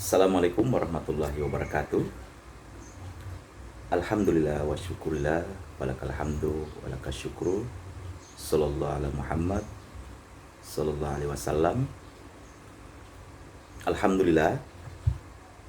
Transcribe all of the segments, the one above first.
Assalamualaikum warahmatullahi wabarakatuh. Alhamdulillah wa syukurillah walakal hamdu walakal syukru. Sallallahu ala Muhammad sallallahu alaihi wasallam. Alhamdulillah,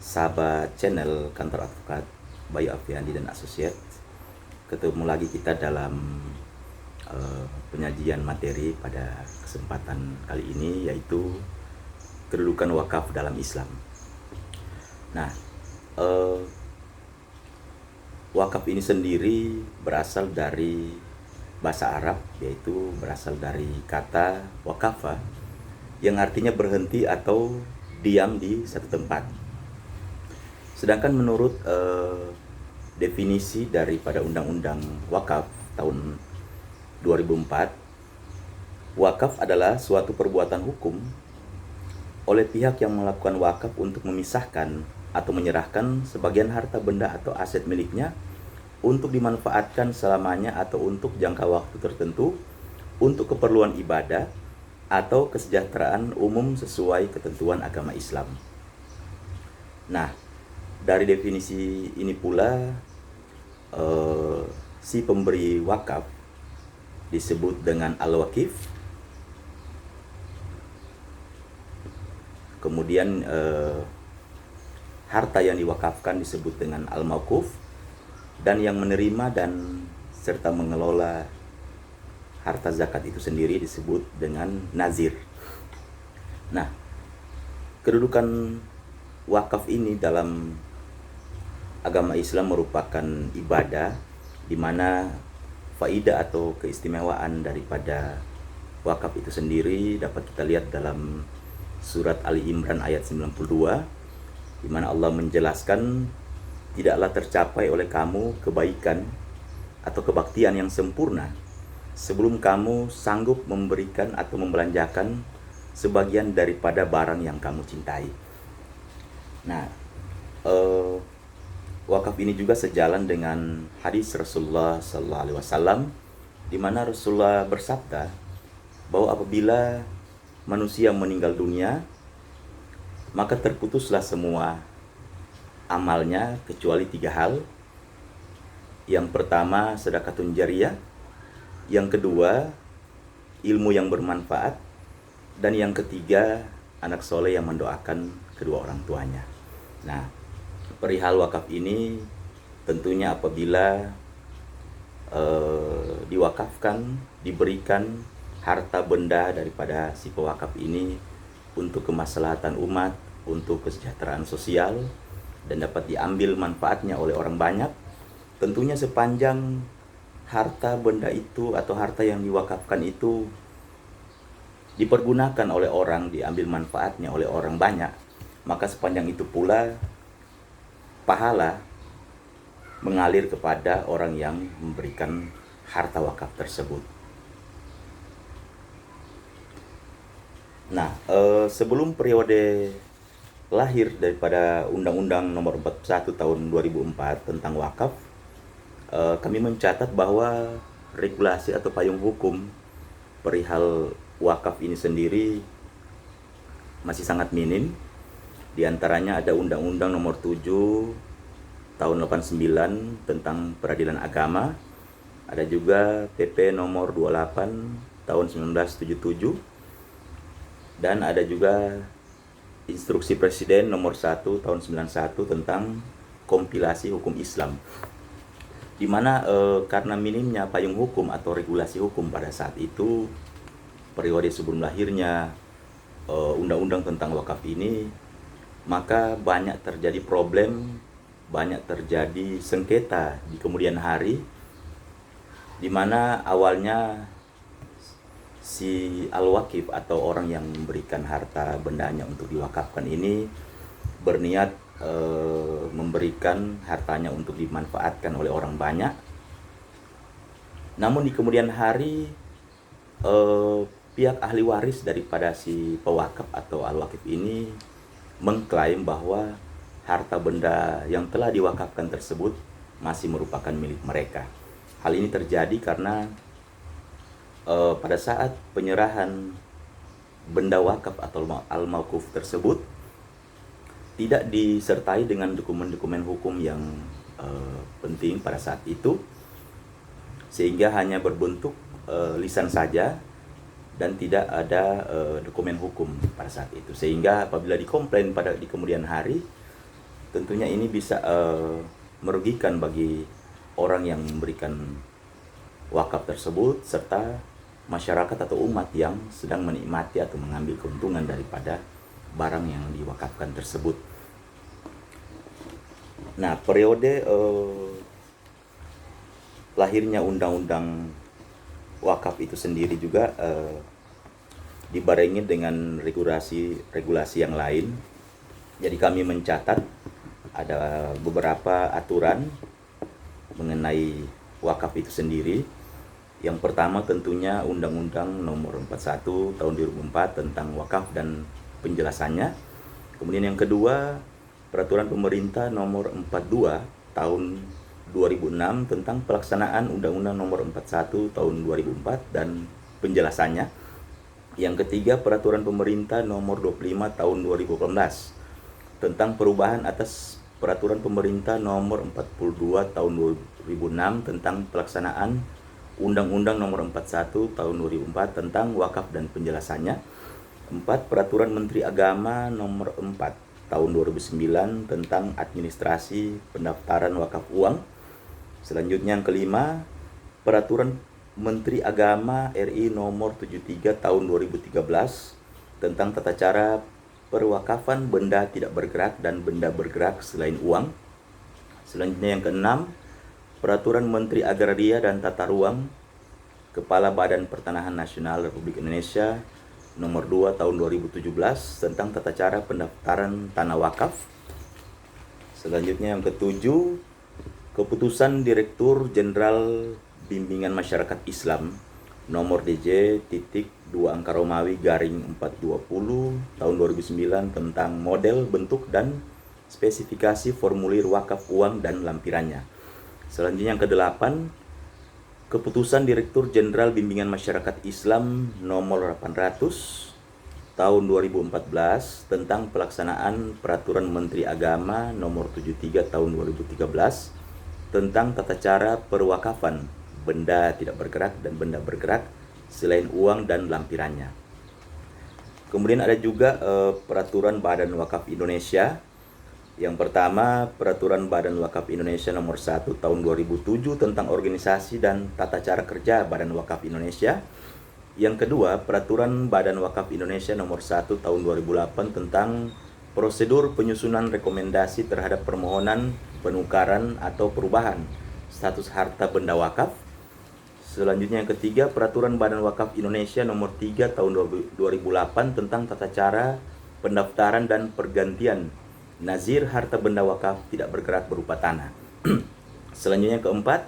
sahabat channel kantor advokat Bayu Afriandi dan Associate, ketemu lagi kita dalam penyajian materi pada kesempatan kali ini, yaitu kedudukan wakaf dalam Islam. Nah, wakaf ini sendiri berasal dari bahasa Arab, yaitu berasal dari kata wakafa yang artinya berhenti atau diam di satu tempat. Sedangkan menurut definisi daripada Undang-Undang Wakaf tahun 2004, wakaf adalah suatu perbuatan hukum oleh pihak yang melakukan wakaf untuk memisahkan atau menyerahkan sebagian harta benda atau aset miliknya untuk dimanfaatkan selamanya atau untuk jangka waktu tertentu untuk keperluan ibadah atau kesejahteraan umum sesuai ketentuan agama Islam. Nah, dari definisi ini pula si pemberi wakaf disebut dengan al-wakif. Kemudian harta yang diwakafkan disebut dengan al-mauquf, dan yang menerima dan serta mengelola harta zakat itu sendiri disebut dengan nazir. Nah, kedudukan wakaf ini dalam agama Islam merupakan ibadah, di mana faidah atau keistimewaan daripada wakaf itu sendiri dapat kita lihat dalam surat Ali Imran ayat 92, di mana Allah menjelaskan, tidaklah tercapai oleh kamu kebaikan atau kebaktian yang sempurna sebelum kamu sanggup memberikan atau membelanjakan sebagian daripada barang yang kamu cintai. Nah, wakaf ini juga sejalan dengan hadis Rasulullah SAW, di mana Rasulullah bersabda bahwa apabila manusia meninggal dunia, maka terputuslah semua amalnya kecuali 3 hal. Yang pertama, sedekatun jariyah. Yang kedua, ilmu yang bermanfaat. Dan yang ketiga, anak soleh yang mendoakan kedua orang tuanya. Nah, perihal wakaf ini tentunya apabila diwakafkan, diberikan harta benda daripada si pewakaf ini untuk kemaslahatan umat, untuk kesejahteraan sosial, dan dapat diambil manfaatnya oleh orang banyak, tentunya sepanjang harta benda itu atau harta yang diwakafkan itu dipergunakan oleh orang, diambil manfaatnya oleh orang banyak, maka sepanjang itu pula pahala mengalir kepada orang yang memberikan harta wakaf tersebut. Nah, sebelum periode lahir daripada Undang-Undang Nomor 41 Tahun 2004 tentang wakaf, kami mencatat bahwa regulasi atau payung hukum perihal wakaf ini sendiri masih sangat minim. Di antaranya ada Undang-Undang Nomor 7 Tahun 89 tentang peradilan agama, ada juga PP Nomor 28 Tahun 1977, dan ada juga Instruksi Presiden Nomor 1 Tahun 91 tentang kompilasi hukum Islam, di mana karena minimnya payung hukum atau regulasi hukum pada saat itu, periode sebelum lahirnya undang-undang tentang wakaf ini, maka banyak terjadi problem, banyak terjadi sengketa di kemudian hari, di mana awalnya si al-wakif atau orang yang memberikan harta bendanya untuk diwakafkan ini berniat memberikan hartanya untuk dimanfaatkan oleh orang banyak. Namun di kemudian hari pihak ahli waris daripada si pewakaf atau al-wakif ini mengklaim bahwa harta benda yang telah diwakafkan tersebut masih merupakan milik mereka. Hal ini terjadi karena pada saat penyerahan benda wakaf atau al-mauquf tersebut, tidak disertai dengan dokumen-dokumen hukum yang penting pada saat itu, sehingga hanya berbentuk lisan saja dan tidak ada dokumen hukum pada saat itu. Sehingga apabila dikomplain di kemudian hari, tentunya ini bisa merugikan bagi orang yang memberikan wakaf tersebut serta masyarakat atau umat yang sedang menikmati atau mengambil keuntungan daripada barang yang diwakafkan tersebut. Nah, periode lahirnya undang-undang wakaf itu sendiri juga dibarengi dengan regulasi yang lain. Jadi kami mencatat ada beberapa aturan mengenai wakaf itu sendiri. Yang pertama tentunya Undang-Undang Nomor 41 Tahun 2004 tentang wakaf dan penjelasannya. Kemudian yang kedua, Peraturan Pemerintah Nomor 42 Tahun 2006 tentang pelaksanaan Undang-Undang Nomor 41 Tahun 2004 dan penjelasannya. Yang ketiga, Peraturan Pemerintah Nomor 25 Tahun 2018 tentang perubahan atas Peraturan Pemerintah Nomor 42 Tahun 2006 tentang pelaksanaan Undang-Undang Nomor 41 Tahun 2004 tentang wakaf dan penjelasannya. 4. Peraturan Menteri Agama Nomor 4 Tahun 2009 tentang administrasi pendaftaran wakaf uang. Selanjutnya yang kelima, Peraturan Menteri Agama RI Nomor 73 Tahun 2013 tentang tata cara perwakafan benda tidak bergerak dan benda bergerak selain uang. Selanjutnya yang keenam, Peraturan Menteri Agraria dan Tata Ruang Kepala Badan Pertanahan Nasional Republik Indonesia Nomor 2 Tahun 2017 tentang tata cara pendaftaran tanah wakaf. Selanjutnya yang ketujuh, Keputusan Direktur Jenderal Bimbingan Masyarakat Islam Nomor DJ.2/420 Tahun 2009 tentang model, bentuk, dan spesifikasi formulir wakaf uang dan lampirannya. Selanjutnya yang kedelapan, Keputusan Direktur Jenderal Bimbingan Masyarakat Islam Nomor 800 Tahun 2014 tentang pelaksanaan Peraturan Menteri Agama Nomor 73 Tahun 2013 tentang tata cara perwakafan benda tidak bergerak dan benda bergerak selain uang dan lampirannya. Kemudian ada juga Peraturan Badan Wakaf Indonesia. Yang pertama, Peraturan Badan Wakaf Indonesia Nomor 1 Tahun 2007 tentang organisasi dan tata cara kerja Badan Wakaf Indonesia. Yang kedua, Peraturan Badan Wakaf Indonesia Nomor 1 Tahun 2008 tentang prosedur penyusunan rekomendasi terhadap permohonan penukaran atau perubahan status harta benda wakaf. Selanjutnya yang ketiga, Peraturan Badan Wakaf Indonesia Nomor 3 Tahun 2008 tentang tata cara pendaftaran dan pergantian nazir harta benda wakaf tidak bergerak berupa tanah. Selanjutnya yang keempat,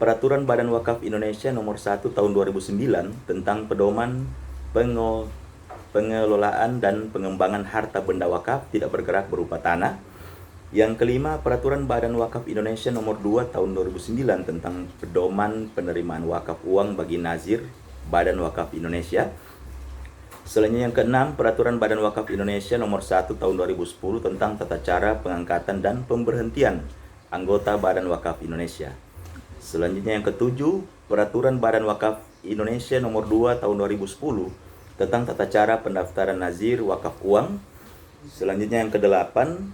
Peraturan Badan Wakaf Indonesia Nomor 1 Tahun 2009 tentang pedoman pengelolaan dan pengembangan harta benda wakaf tidak bergerak berupa tanah. Yang kelima, Peraturan Badan Wakaf Indonesia Nomor 2 Tahun 2009 tentang pedoman penerimaan wakaf uang bagi nazir Badan Wakaf Indonesia. Selanjutnya yang keenam, Peraturan Badan Wakaf Indonesia Nomor 1 Tahun 2010 tentang tata cara pengangkatan dan pemberhentian anggota Badan Wakaf Indonesia. Selanjutnya yang ketujuh, Peraturan Badan Wakaf Indonesia Nomor 2 Tahun 2010 tentang tata cara pendaftaran nazir wakaf uang. Selanjutnya yang kedelapan,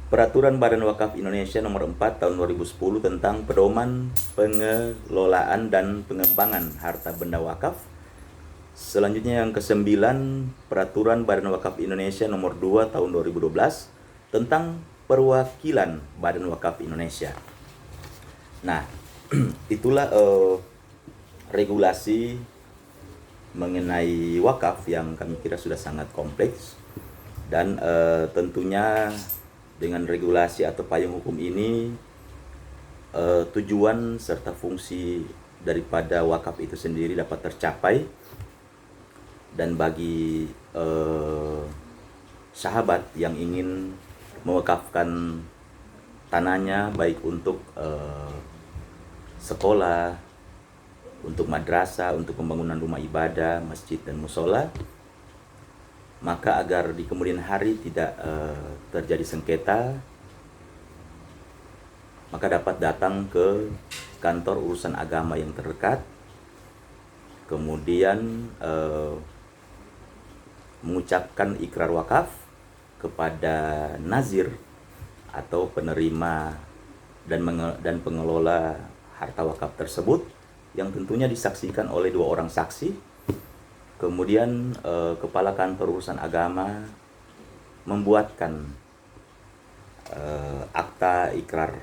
Peraturan Badan Wakaf Indonesia Nomor 4 Tahun 2010 tentang pedoman pengelolaan dan pengembangan harta benda wakaf. Selanjutnya yang kesembilan, Peraturan Badan Wakaf Indonesia Nomor 2 Tahun 2012 tentang perwakilan Badan Wakaf Indonesia. Nah, itulah regulasi mengenai wakaf yang kami kira sudah sangat kompleks, dan tentunya dengan regulasi atau payung hukum ini tujuan serta fungsi daripada wakaf itu sendiri dapat tercapai. Dan bagi sahabat yang ingin mewakafkan tanahnya baik untuk sekolah, untuk madrasah, untuk pembangunan rumah ibadah, masjid dan musola, Maka agar di kemudian hari tidak terjadi sengketa, maka dapat datang ke kantor urusan agama yang terdekat, kemudian mengucapkan ikrar wakaf kepada nazir atau penerima dan pengelola harta wakaf tersebut, yang tentunya disaksikan oleh 2 orang saksi. Kemudian kepala kantor urusan agama membuatkan akta ikrar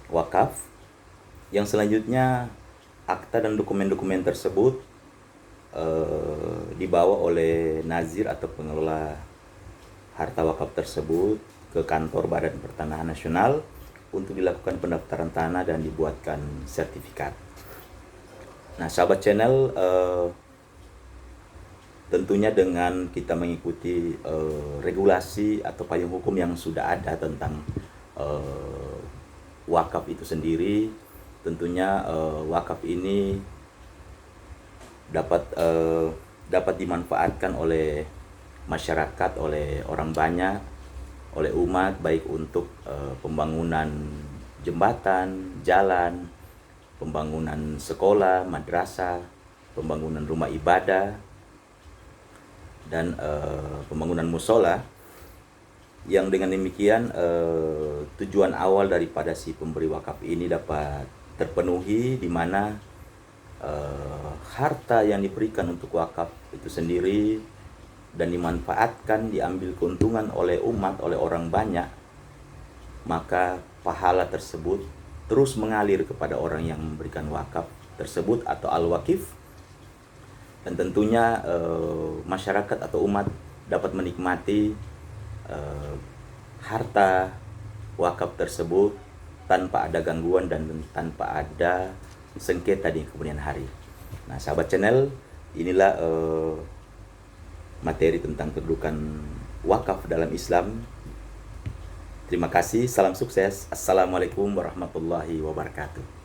wakaf, yang selanjutnya akta dan dokumen-dokumen tersebut dibawa oleh nazir atau pengelola harta wakaf tersebut ke kantor Badan Pertanahan Nasional untuk dilakukan pendaftaran tanah dan dibuatkan sertifikat. Nah, sahabat channel, tentunya dengan kita mengikuti regulasi atau payung hukum yang sudah ada tentang wakaf itu sendiri, tentunya wakaf ini dapat dimanfaatkan oleh masyarakat, oleh orang banyak, oleh umat, baik untuk pembangunan jembatan, jalan, pembangunan sekolah, madrasah, pembangunan rumah ibadah, dan pembangunan musola, yang dengan demikian tujuan awal daripada si pemberi wakaf ini dapat terpenuhi, di mana harta yang diberikan untuk wakaf itu sendiri dan dimanfaatkan, diambil keuntungan oleh umat, oleh orang banyak, maka pahala tersebut terus mengalir kepada orang yang memberikan wakaf tersebut atau al-wakif, dan tentunya masyarakat atau umat dapat menikmati harta wakaf tersebut tanpa ada gangguan dan tanpa ada sengketa di kemudian hari. Nah, sahabat channel, inilah materi tentang kedudukan wakaf dalam Islam. Terima kasih, salam sukses. Assalamualaikum warahmatullahi wabarakatuh.